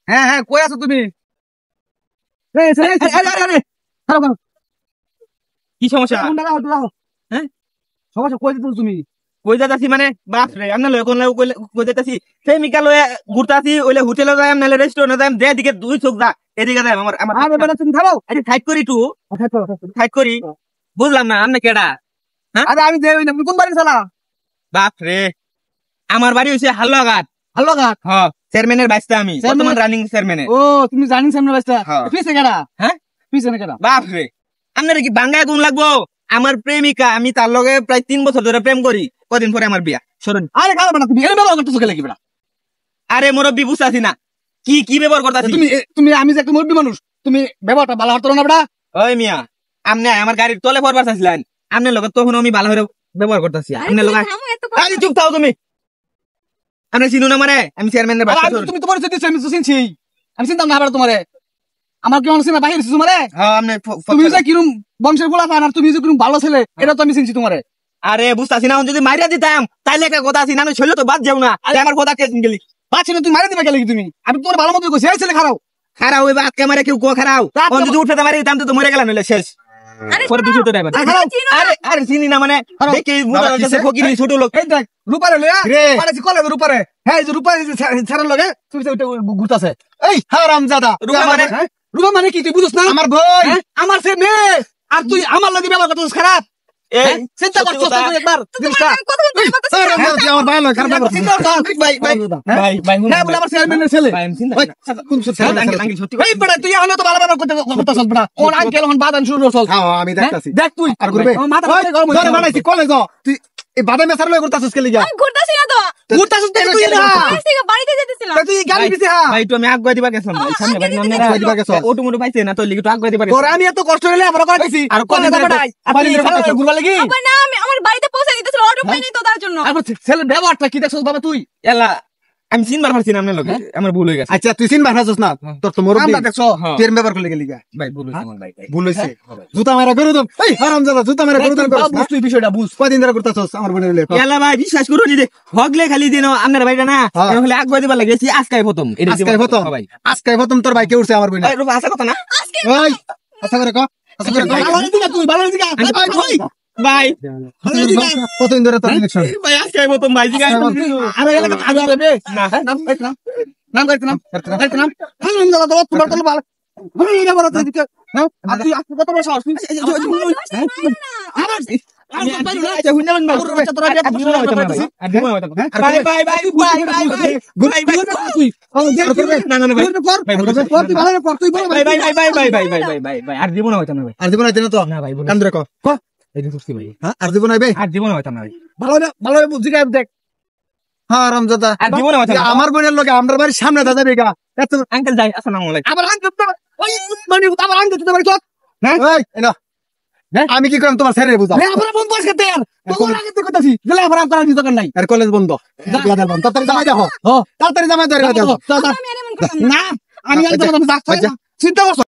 হ্যাঁ হ্যাঁ, কই আছো তুমি? কি সমস্যা? হ্যাঁ, সমস্যা কই দিতেছো তুমি? কই যাইতাছি মানে বাপ রে, আমনে লয় কোন কই যাইতাছি সেই মিকা লয় ঘুরতাছি, ওইলে হোটেলে যাই নালে রেস্টুরেন্টে যাই, যে দিকে দুই চোখ যা এদিকে যাই। আমার আমার আরে বেটা তুমি থামো। আরে সাইড করি টু সাইড করি, বুঝলাম না আমনে কেডা? হ্যাঁ আরে আমি দেই না, তুমি কোন বাড়ি চালা? বাপ রে, আমার বাড়ি হইছে হালুয়াঘাট। হালুয়াঘাট? হ্যাঁ, চেয়ারম্যানের বাইসটা আমি, বর্তমান রানিং চেয়ারম্যানের। ও তুমি জানিস সামনে বাসটা? হ্যাঁ। পিছে কেডা? হ্যাঁ পিছে না কেডা? বাপ রে, আপনার কি বাঙ্গায় গুণ লাগবো? আমার প্রেমিকা, আমি তার লগে প্রায় 3 বছর ধরে প্রেম করি, কদিন পরে আমার বিয়া। শুনুন, আরে খাও বেটা, তুমি এর ব্যবহার করতেছো কেন কি বেটা? আরে মুরব্বি বুঝতাছি না কি কি ব্যবহার করতাছি। তুমি তুমি আমি যে একটা মুরব্বী মানুষ, তুমি ব্যবহারটা ভালো হতো না বেটা? ওই মিয়া, আপনি আমার গাড়ির তলে পড়বার চাইছিলেন, আপনার লগে তখন আমি ভালো করে ব্যবহার করতেছি। আপনার লগে আরে চুপ থাও তুমি, আপনি চিনুন আমারে, আমি চেয়ারম্যানের বাসা। তুমি তোমার চিনছি, আমি তো চিনছি। আমি চিন্তা না বেটা তোমারে। আমার কি মনে বাহির তোমারে? হ্যাঁ আপনি তুমি যে কিরম বংশের গোলা পান, আর তুমি যে কিরম ভালো ছেলে, এটা তো আমি চিনছি তোমারে। আরে বুঝতাছি না, যদি মাইরা দিতাম তাইলে একটা কথা আছে না, শৈল তো বাদ যাও না। আরে আমার কথা কে গেলি পাচ্ছি না, তুমি মারি দিবে গেলে তুমি? আমি তোমার ভালো মতো কইছি, এই ছেলে খারাপ। খারাপ হইবা আজকে মারে কেউ কো খারাপ, যদি উঠতে মারি দিতাম তো মরে গেলাম, নইলে শেষ। পরে দুশো তো ড্রাইভার। আরে আরে চিনি না মানে দেখি মুদার কাছে ফকিরি ছোট লোক। এই দেখ রূপারে লয়া পারেছি কলে রূপারে। হ্যাঁ, এই যে রূপারে ছাড়ার লগে তুমি ওইটা ঘুরতাছে। এই হারামজাদা, রূপা মানে কি তুই বুঝছ না? আমার ভাই, আমার সে মেয়ে, আর তুই আমার লগে ব্যবহার করতেছিস খারাপ। এই চিন্তা করছস তুই একবার জিনিসটা? আমার ভাই লয় খারাপ ব্যবহার চিন্তা কর। ভাই ভাই ভাই ভাই না বলে আমার চেয়ারম্যানের ছেলে। ভাই আমি চিন্তা কোন আঙ্কেল সত্যি। এই বড় তুই এখন তো ভালো ব্যবহার করতেছস বড়। কোন আঙ্কেল এখন বাদান শুরু করছস? হ্যাঁ আমি দেখতাছি। দেখ তুই আর করবে মাথা গরম হইছে। বানাইছি কলেজ তুই এই বাদামে সার লয় করতেছস কে লাগা? আমি ঘুরতাছি না তো। ঘুরতেছস তুই না? বাড়িতে যেতেছিলাম। তুই গাড়ি পিছে হা। ভাই তো আমি আগ দিবা গেছলাম ভাই, সামনে বাড়ি নামনে আগ দিবা গেছ। অটো মোটো পাইছে না তো লিখি তো আগ দিবা গেছ। তোর আমি এত কষ্ট হইলে আমরা করে দিছি আর কলেজ যাবাই। আপনি ঘুরবা লাগি? আবার না, আমি আমার বাড়িতে পৌঁছে দিতেছিল, অটো পাইনি তো তার জন্য। আর ছেলে ব্যবহারটা কি দেখছস বাবা তুই? এলা আমি চিনবার পারছি না আপনার লগে, আমার ভুল হয়ে গেছে। আচ্ছা তুই চিনবার পারছস না? তোর তো মুরব্বি আমরা দেখছ তুই এর ব্যবহার করলে গেলি গা। ভাই ভুল হইছে আমার ভাই, ভুল হইছে। জুতা মারা করে দাও। এই হারামজাদা, জুতা মারা করে দাও। বুঝ তুই বিষয়টা বুঝ। কয়দিন ধরে করতেছস আমার বোনের লগে? এলা ভাই বিশ্বাস করুন যে হগলে খালি দিন আপনার ভাইটা না তাহলে আগ দিবা লাগেছি। আজকাই প্রথম এটা আজকাই প্রথম ভাই, আজকাই প্রথম তোর ভাই কে উঠছে আমার বোনের? এই রূপা আছে কথা না? ওই আচ্ছা করে ক, আচ্ছা করে ক। ভালো দিগা তুই, ভালো দিগা ভাই কতদিন ধরে তোর ইলেকশন? ভাই আজকাই প্রথম ভাই জিগা। আরে এলাকা আগে আরে বে না নাম কইছ না, নাম কইছ না, কইছ না। হারামজাদা তো তোমার তো ভালো। এই না বড় তুই দিকে না, আর তুই আজকে কত বড় সাহস? আর জীবন হইতাম না ভাই, আর জীবন আইতে না তো না ভাই কাম ধরে ক ক। এই যে সুস্থি ভাই, হ্যাঁ আর জীবন আইবে? আর জীবন হইতাম না ভাই, ভালো না ভালো বুঝি গায় দেখ। হ্যাঁ হারামজাদা, আর জীবন হইতাম না। আমার বোনের লগে আমরা বাড়ির সামনে দাদা বেগা এত আঙ্কেল যাই, আসসালামু আলাইকুম। আবার আঙ্কেল তো ওই মানে আবার আঙ্কেল তো বাড়ি চল। হ্যাঁ এই না আমি কি করলাম তোমার স্যারে বুঝাও? আমরা বন্ধ করতে দেন তোর আগে তো কথাছি গেলে আবার আম করার দরকার নাই। আর কলেজ বন্ধ, দাদার বন্ধ। তাড়াতাড়ি জামাই দেখো, তাড়াতাড়ি জামাই ধরে দাও। আমি আর এমন করলাম না। না আমি আর তোমার চিন্তা করছ।